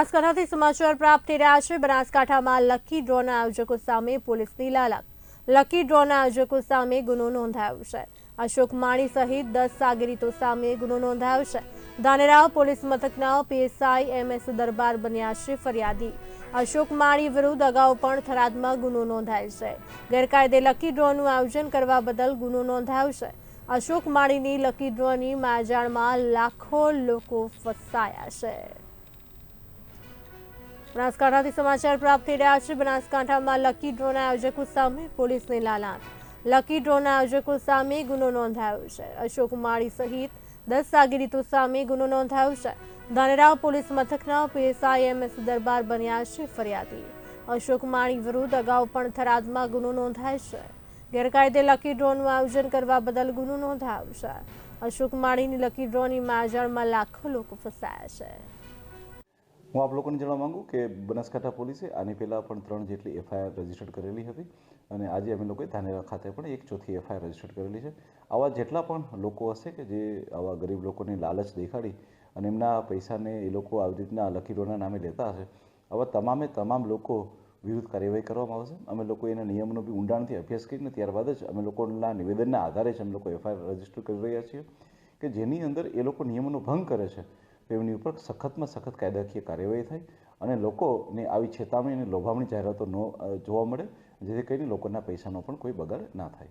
બનાસકાંઠાથી સમાચાર પ્રાપ્ત થઈ રહ્યા છે। બનાસકાંઠામાં લકી ડ્રોના આયોજકો સામે પોલીસની લાલચ। લકી ડ્રોના આયોજકો સામે ગુનો નોંધાયો છે। અશોક માણી સહિત 10 સાગરીતો સામે ગુનો નોંધાયો છે। ધાનેરા પોલીસ મથકના પીએસઆઈ એમએસ દરબાર બન્યા છે ફરિયાદી। અશોક માણી વિરુદ્ધ અગાઉ પણ થરાદમાં ગુનો નોંધાયો છે। ગેરકાયદે લકી ડ્રોનું આયોજન કરવા બદલ ગુનો નોંધાયો છે। અશોક માણીની લકી ડ્રોની માજાણમાં લાખો લોકો ફસાયા છે। બનાસકાંઠાથી સમાચાર પ્રાપ્ત થઈ રહ્યા છે। બનાસકાંઠામાં લકી ડ્રોના આયોજકો સામે પોલીસની લાલાત। લકી ડ્રોના આયોજકો સામે ગુનો નોંધાયો છે। અશોક માળી સહિત 10 સાગરીતો સામે ગુનો નોંધાયો છે। ધાનેરા પોલીસ મથકના પીએસઆઈ એમએસ દરબાર બન્યા છે ફરિયાદી। અશોક માળી વિરુદ્ધ અગાઉ પણ થરાદમાં ગુનો નોંધાયો છે। ગેરકાયદે લકી ડ્રોનું આયોજન કરવા બદલ ગુનો નોંધાયો છે। અશોક માળીની લકી ડ્રોની માજાણમાં લાખો લોકો ફસાયા છે। હું આપ લોકોને જણાવવા માંગુ કે બનાસકાંઠા પોલીસે આની પહેલાં પણ 3 જેટલી એફઆઈઆર રજીસ્ટર કરેલી હતી અને આજે અમે લોકોએ ધાનેરા ખાતે પણ 1/4 એફઆઈઆર રજીસ્ટર કરેલી છે। આવા જેટલા પણ લોકો હશે કે જે આવા ગરીબ લોકોને લાલચ દેખાડી અને એમના પૈસાને એ લોકો આવી રીતના લકી ડ્રોના નામે લેતા હશે, આવા તમામ લોકો વિરુદ્ધ કાર્યવાહી કરવામાં આવશે। અમે લોકો એના નિયમોનો બી ઊંડાણથી અભ્યાસ કરીને ત્યારબાદ જ અમે લોકોના નિવેદનના આધારે જ અમે લોકો એફઆઈઆર રજીસ્ટર કરી રહ્યા છીએ કે જેની અંદર એ લોકો નિયમોનો ભંગ કરે છે તો એમની ઉપર સખતમાં સખત કાયદાકીય કાર્યવાહી થાય અને લોકોને આવી ચેતવણી અને લોભામણી જાહેરાતો ન જોવા મળે, જેથી કરીને લોકોના પૈસાનો પણ કોઈ બગાડ ના થાય।